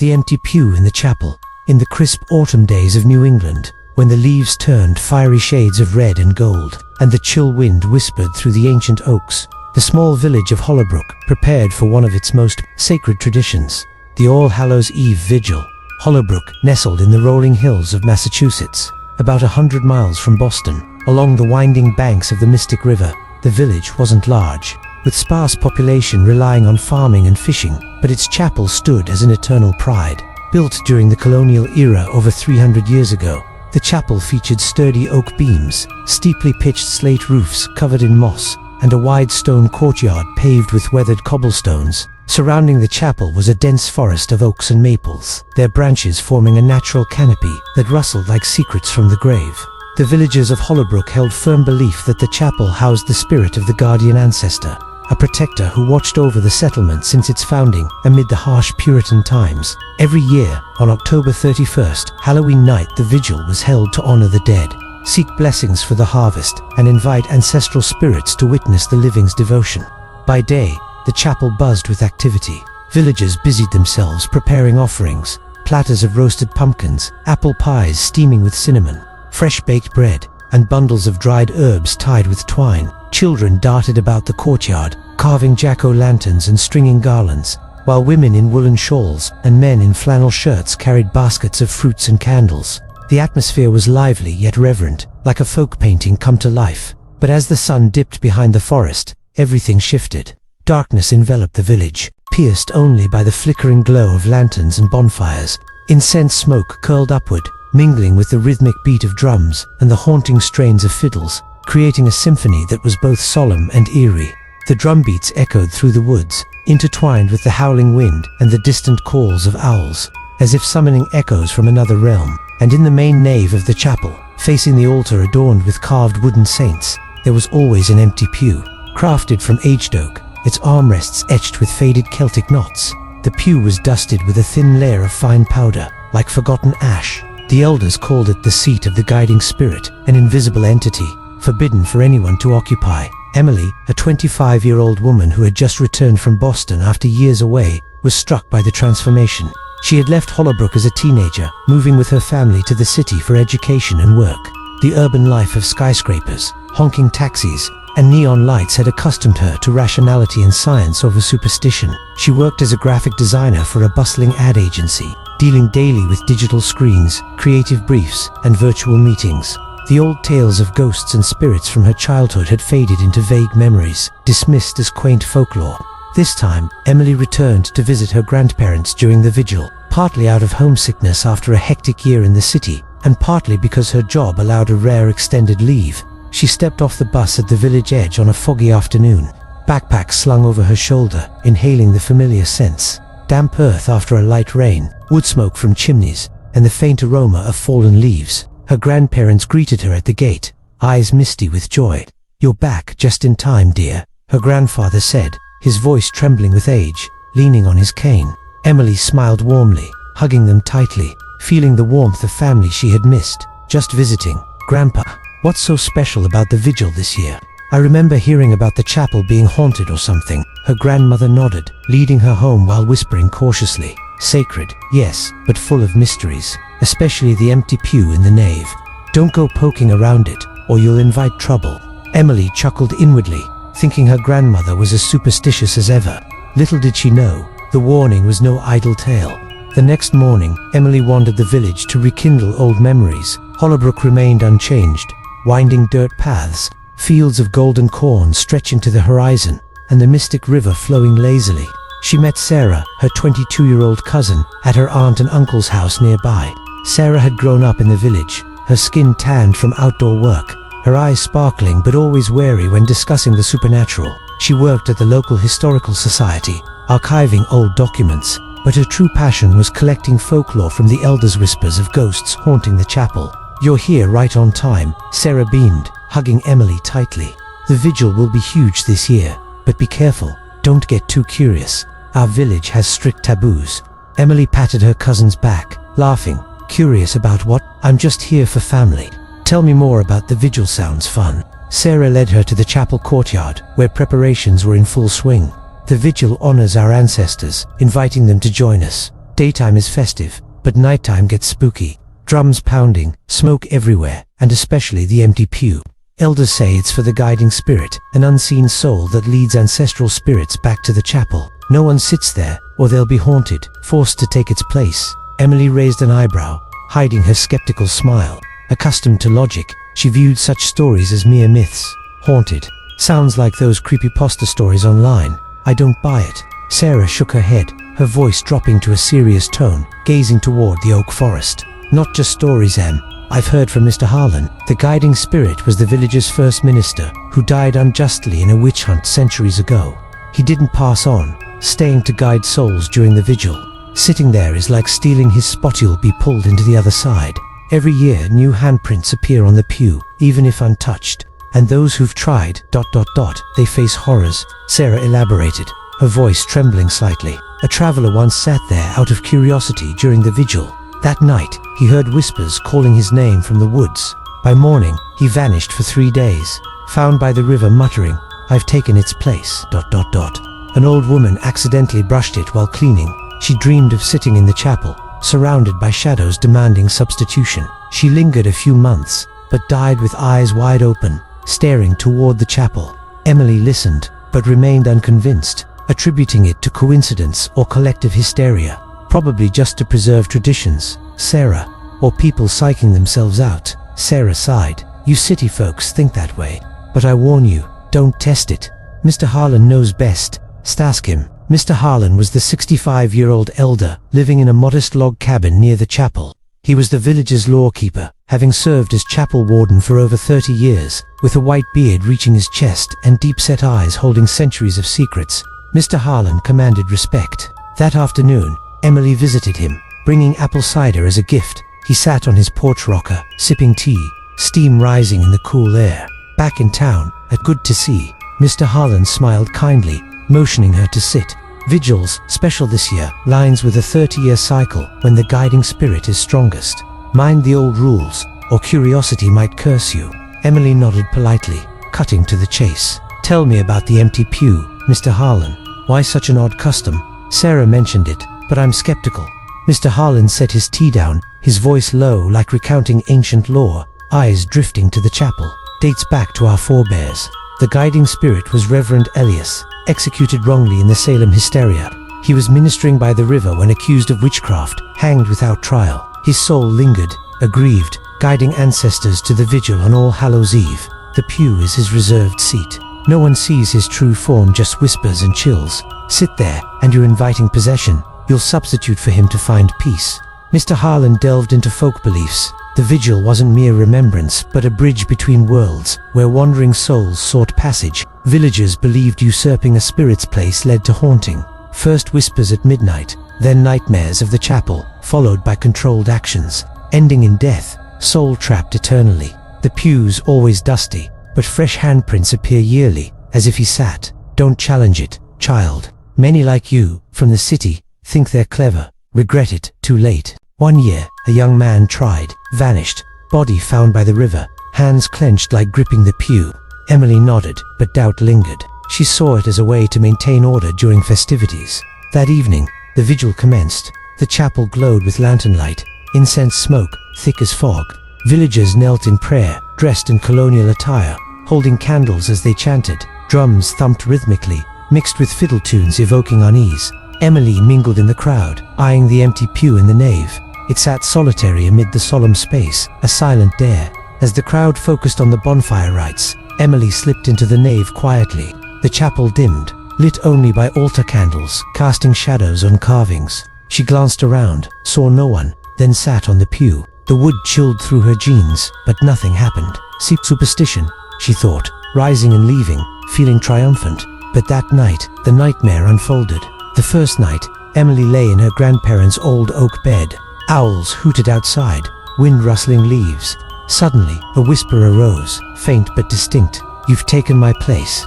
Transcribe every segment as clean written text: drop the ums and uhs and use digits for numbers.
The empty pew in the chapel. In the crisp autumn days of New England, when the leaves turned fiery shades of red and gold, and the chill wind whispered through the ancient oaks, the small village of Hollowbrook prepared for one of its most sacred traditions, the All Hallows' Eve Vigil. Hollowbrook, nestled in the rolling hills of Massachusetts, about 100 miles from Boston, along the winding banks of the Mystic River, the village wasn't large, with sparse population relying on farming and fishing, but its chapel stood as an eternal pride. Built during the colonial era over 300 years ago, the chapel featured sturdy oak beams, steeply pitched slate roofs covered in moss, and a wide stone courtyard paved with weathered cobblestones. Surrounding the chapel was a dense forest of oaks and maples, their branches forming a natural canopy that rustled like secrets from the grave. The villagers of Hollowbrook held firm belief that the chapel housed the spirit of the guardian ancestor, a protector who watched over the settlement since its founding amid the harsh Puritan times. Every year, on October 31st, Halloween night, the vigil was held to honor the dead, seek blessings for the harvest, and invite ancestral spirits to witness the living's devotion. By day, the chapel buzzed with activity. Villagers busied themselves preparing offerings, platters of roasted pumpkins, apple pies steaming with cinnamon, fresh baked bread, and bundles of dried herbs tied with twine. Children darted about the courtyard, carving jack-o'-lanterns and stringing garlands, while women in woolen shawls and men in flannel shirts carried baskets of fruits and candles. The atmosphere was lively yet reverent, like a folk painting come to life. But as the sun dipped behind the forest, everything shifted. Darkness enveloped the village, pierced only by the flickering glow of lanterns and bonfires. Incense smoke curled upward, mingling with the rhythmic beat of drums and the haunting strains of fiddles, creating a symphony that was both solemn and eerie. The drumbeats echoed through the woods, intertwined with the howling wind and the distant calls of owls, as if summoning echoes from another realm. And in the main nave of the chapel, facing the altar adorned with carved wooden saints, there was always an empty pew, crafted from aged oak, its armrests etched with faded Celtic knots. The pew was dusted with a thin layer of fine powder, like forgotten ash. The elders called it the seat of the guiding spirit, an invisible entity, forbidden for anyone to occupy. Emily, a 25-year-old woman who had just returned from Boston after years away, was struck by the transformation. She had left Hollowbrook as a teenager, moving with her family to the city for education and work. The urban life of skyscrapers, honking taxis, and neon lights had accustomed her to rationality and science over superstition. She worked as a graphic designer for a bustling ad agency, dealing daily with digital screens, creative briefs, and virtual meetings. The old tales of ghosts and spirits from her childhood had faded into vague memories, dismissed as quaint folklore. This time, Emily returned to visit her grandparents during the vigil, partly out of homesickness after a hectic year in the city, and partly because her job allowed a rare extended leave. She stepped off the bus at the village edge on a foggy afternoon, backpack slung over her shoulder, inhaling the familiar scents. Damp earth after a light rain, wood smoke from chimneys, and the faint aroma of fallen leaves. Her grandparents greeted her at the gate, eyes misty with joy. "You're back just in time, dear," her grandfather said, his voice trembling with age, leaning on his cane. Emily smiled warmly, hugging them tightly, feeling the warmth of family she had missed. "Just visiting, Grandpa. What's so special about the vigil this year?" "I remember hearing about the chapel being haunted or something." Her grandmother nodded, leading her home while whispering cautiously. "Sacred, yes, but full of mysteries, especially the empty pew in the nave. Don't go poking around it, or you'll invite trouble." Emily chuckled inwardly, thinking her grandmother was as superstitious as ever. Little did she know, the warning was no idle tale. The next morning, Emily wandered the village to rekindle old memories. Hollowbrook remained unchanged, winding dirt paths, fields of golden corn stretching to the horizon, and the Mystic River flowing lazily. She met Sarah, her 22-year-old cousin, at her aunt and uncle's house nearby. Sarah had grown up in the village, her skin tanned from outdoor work, her eyes sparkling but always wary when discussing the supernatural. She worked at the local historical society, archiving old documents, but her true passion was collecting folklore from the elders' whispers of ghosts haunting the chapel. "You're here right on time," Sarah beamed, hugging Emily tightly. "The vigil will be huge this year, but be careful, don't get too curious. Our village has strict taboos." Emily patted her cousin's back, laughing. "Curious about what? I'm just here for family. Tell me more about the vigil, sounds fun." Sarah led her to the chapel courtyard, where preparations were in full swing. "The vigil honors our ancestors, inviting them to join us. Daytime is festive, but nighttime gets spooky. Drums pounding, smoke everywhere, and especially the empty pew. Elders say it's for the guiding spirit, an unseen soul that leads ancestral spirits back to the chapel. No one sits there, or they'll be haunted, forced to take its place. Emily raised an eyebrow, hiding her skeptical smile. Accustomed to logic, she viewed such stories as mere myths. Haunted. Sounds like those creepypasta stories online. I don't buy it. Sarah shook her head, her voice dropping to a serious tone, gazing toward the oak forest. Not just stories, Em. I've heard from Mr. Harlan. The guiding spirit was the village's first minister, who died unjustly in a witch hunt centuries ago. He didn't pass on, staying to guide souls during the vigil. Sitting there is like stealing his spot. You'll be pulled into the other side. Every year, new handprints appear on the pew, even if untouched. And those who've tried, they face horrors, Sarah elaborated, her voice trembling slightly. A traveler once sat there out of curiosity during the vigil. That night, he heard whispers calling his name from the woods. By morning, he vanished for 3 days, found by the river muttering, "I've taken its place, An old woman accidentally brushed it while cleaning. She dreamed of sitting in the chapel, surrounded by shadows demanding substitution. She lingered a few months, but died with eyes wide open, staring toward the chapel. Emily listened, but remained unconvinced, attributing it to coincidence or collective hysteria. Probably just to preserve traditions, Sarah, or people psyching themselves out. Sarah sighed. You city folks think that way, but I warn you, don't test it. Mr. Harlan knows best. Ask him. Mr. Harlan was the 65-year-old elder, living in a modest log cabin near the chapel. He was the village's lawkeeper, having served as chapel warden for over 30 years, with a white beard reaching his chest and deep-set eyes holding centuries of secrets. Mr. Harlan commanded respect. That afternoon, Emily visited him, bringing apple cider as a gift. He sat on his porch rocker, sipping tea, steam rising in the cool air. Back in town, good to see. Mr. Harlan smiled kindly, motioning her to sit. Vigils, special this year, lines with a 30-year cycle when the guiding spirit is strongest. Mind the old rules, or curiosity might curse you. Emily nodded politely, cutting to the chase. Tell me about the empty pew, Mr. Harlan. Why such an odd custom? Sarah mentioned it, but I'm skeptical. Mr. Harlan set his tea down, his voice low like recounting ancient lore, eyes drifting to the chapel. Dates back to our forebears. The guiding spirit was Reverend Elias, executed wrongly in the Salem hysteria. He was ministering by the river when accused of witchcraft, hanged without trial. His soul lingered, aggrieved, guiding ancestors to the vigil on All Hallows Eve. The pew is his reserved seat. No one sees his true form, just whispers and chills. Sit there, and you're inviting possession. You'll substitute for him to find peace. Mr. Harlan delved into folk beliefs. The vigil wasn't mere remembrance, but a bridge between worlds, where wandering souls sought passage. Villagers believed usurping a spirit's place led to haunting. First whispers at midnight, then nightmares of the chapel, followed by controlled actions, ending in death, soul trapped eternally. The pews always dusty, but fresh handprints appear yearly, as if he sat. Don't challenge it, child. Many like you, from the city, think they're clever, regret it, too late. One year, a young man tried, vanished, body found by the river, hands clenched like gripping the pew. Emily nodded, but doubt lingered. She saw it as a way to maintain order during festivities. That evening, the vigil commenced. The chapel glowed with lantern light, incense smoke, thick as fog. Villagers knelt in prayer, dressed in colonial attire, holding candles as they chanted. Drums thumped rhythmically, mixed with fiddle tunes evoking unease. Emily mingled in the crowd, eyeing the empty pew in the nave. It sat solitary amid the solemn space, a silent dare. As the crowd focused on the bonfire rites, Emily slipped into the nave quietly. The chapel dimmed, lit only by altar candles, casting shadows on carvings. She glanced around, saw no one, then sat on the pew. The wood chilled through her jeans, but nothing happened. Superstition, she thought, rising and leaving, feeling triumphant. But that night, the nightmare unfolded. The first night, Emily lay in her grandparents' old oak bed. Owls hooted outside, wind rustling leaves. Suddenly, a whisper arose, faint but distinct. You've taken my place,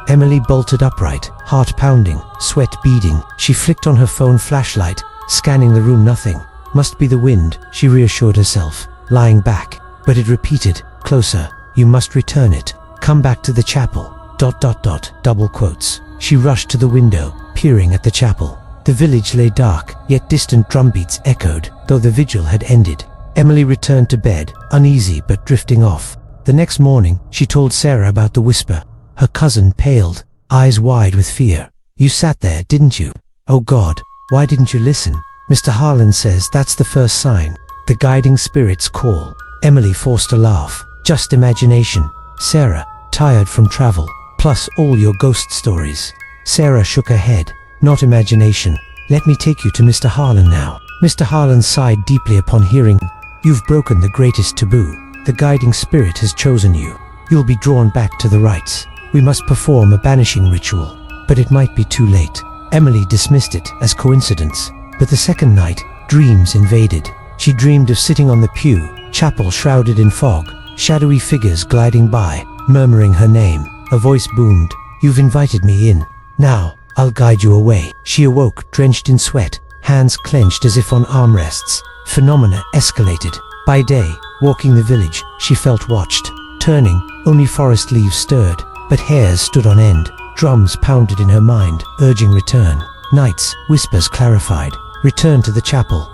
Emily bolted upright, heart pounding, sweat beading. She flicked on her phone flashlight, scanning the room. Nothing. Must be the wind, she reassured herself, lying back. But it repeated, closer. You must return it. Come back to the chapel. Double quotes. She rushed to the window, peering at the chapel. The village lay dark, yet distant drumbeats echoed, though the vigil had ended. Emily returned to bed, uneasy but drifting off. The next morning, she told Sarah about the whisper. Her cousin paled, eyes wide with fear. "You sat there, didn't you? Oh God, why didn't you listen? Mr. Harlan says that's the first sign. The guiding spirit's call." Emily forced a laugh. "Just imagination, Sarah, tired from travel, plus all your ghost stories." Sarah shook her head. "Not imagination. Let me take you to Mr. Harlan now." Mr. Harlan sighed deeply upon hearing, "You've broken the greatest taboo. The guiding spirit has chosen you. You'll be drawn back to the rites. We must perform a banishing ritual, but it might be too late." Emily dismissed it as coincidence, but the second night, dreams invaded. She dreamed of sitting on the pew, chapel shrouded in fog, shadowy figures gliding by, murmuring her name. A voice boomed, "You've invited me in. Now, I'll guide you away." She awoke, drenched in sweat, hands clenched as if on armrests. Phenomena escalated. By day, walking the village, she felt watched. Turning, only forest leaves stirred, but hairs stood on end. Drums pounded in her mind, urging return. Nights, whispers clarified. "Return to the chapel. ...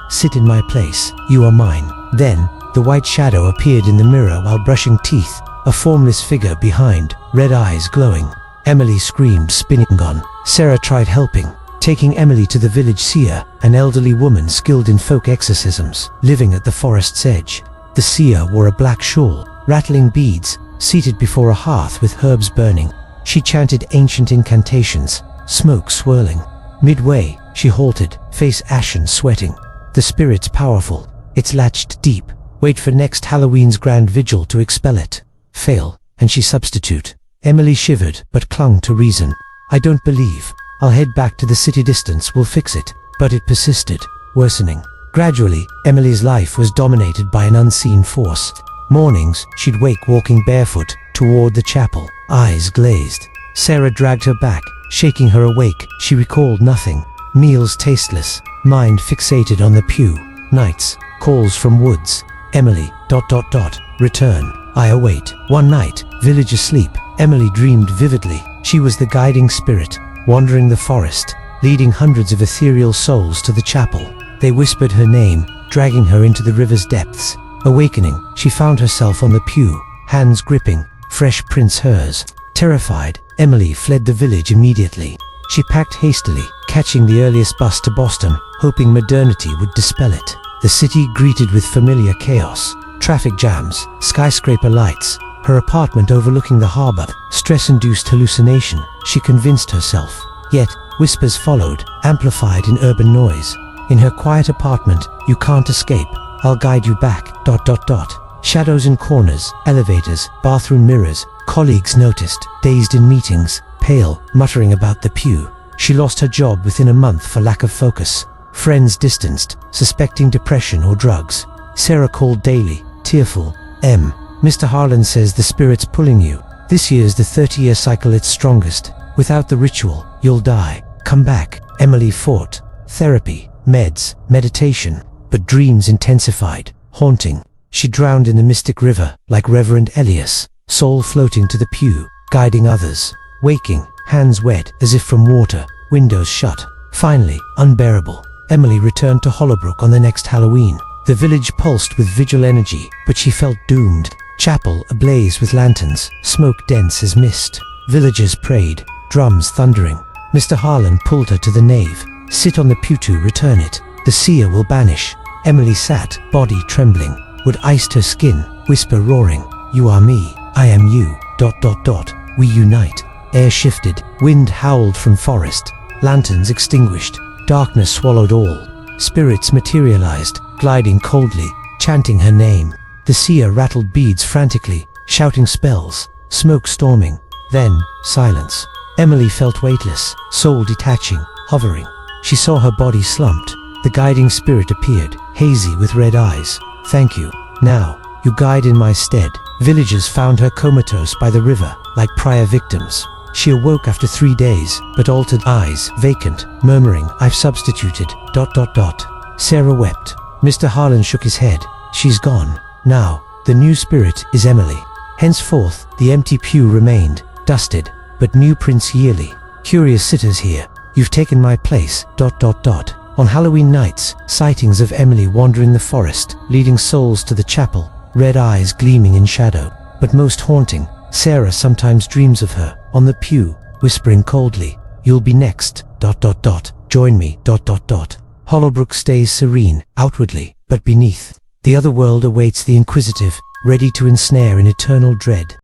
Sit in my place. You are mine." Then, the white shadow appeared in the mirror while brushing teeth, a formless figure behind, red eyes glowing. Emily screamed, spinning gone. Sarah tried helping, taking Emily to the village seer, an elderly woman skilled in folk exorcisms, living at the forest's edge. The seer wore a black shawl, rattling beads, seated before a hearth with herbs burning. She chanted ancient incantations, smoke swirling. Midway, she halted, face ashen, sweating. "The spirit's powerful. It's latched deep. Wait for next Halloween's grand vigil to expel it. Fail, and she substitute." Emily shivered, but clung to reason. "I don't believe. I'll head back to the city. Distance will fix it." But it persisted, worsening. Gradually, Emily's life was dominated by an unseen force. Mornings, she'd wake walking barefoot toward the chapel, eyes glazed. Sarah dragged her back, shaking her awake. She recalled nothing. Meals tasteless, mind fixated on the pew. Nights, calls from woods. Emily, ... return. I await. One night, village asleep, Emily dreamed vividly. She was the guiding spirit, wandering the forest, leading hundreds of ethereal souls to the chapel. They whispered her name, dragging her into the river's depths. Awakening, she found herself on the pew, hands gripping, fresh prints hers. Terrified, Emily fled the village immediately. She packed hastily, catching the earliest bus to Boston, hoping modernity would dispel it. The city greeted with familiar chaos. Traffic jams, skyscraper lights, her apartment overlooking the harbor, stress-induced hallucination, she convinced herself. Yet, whispers followed, amplified in urban noise. In her quiet apartment, "You can't escape. I'll guide you back. ... Shadows in corners, elevators, bathroom mirrors. Colleagues noticed, dazed in meetings, pale, muttering about the pew. She lost her job within a month for lack of focus. Friends distanced, suspecting depression or drugs. Sarah called daily, tearful. Mr. Harlan says the spirit's pulling you. This year's the 30-year cycle it's strongest. Without the ritual, you'll die. Come back." Emily fought. Therapy, meds, meditation. But dreams intensified, haunting. She drowned in the mystic river, like Reverend Elias, soul floating to the pew, guiding others. Waking, hands wet as if from water, windows shut. Finally, unbearable, Emily returned to Hollowbrook on the next Halloween. The village pulsed with vigil energy, but she felt doomed. Chapel ablaze with lanterns, smoke dense as mist. Villagers prayed, drums thundering. Mr. Harlan pulled her to the nave. "Sit on the pew to return it. The seer will banish." Emily sat, body trembling. Wood iced her skin, whisper roaring, "You are me, I am you. ... We unite." Air shifted, wind howled from forest. Lanterns extinguished, darkness swallowed all. Spirits materialized, gliding coldly, chanting her name. The seer rattled beads frantically, shouting spells, smoke storming. Then, silence. Emily felt weightless, soul detaching, hovering. She saw her body slumped. The guiding spirit appeared, hazy with red eyes. "Thank you. Now, you guide in my stead." Villagers found her comatose by the river, like prior victims. She awoke after 3 days, but altered eyes, vacant, murmuring, "I've substituted. ... Sarah wept. Mr. Harlan shook his head. "She's gone. Now, the new spirit is Emily." Henceforth, the empty pew remained, dusted, but new prints yearly. Curious sitters here. You've taken my place, ... On Halloween nights, sightings of Emily wander in the forest, leading souls to the chapel, red eyes gleaming in shadow. But most haunting, Sarah sometimes dreams of her, on the pew, whispering coldly, "You'll be next, ... Join me, ... Hollowbrook stays serene, outwardly, but beneath, the other world awaits the inquisitive, ready to ensnare in eternal dread.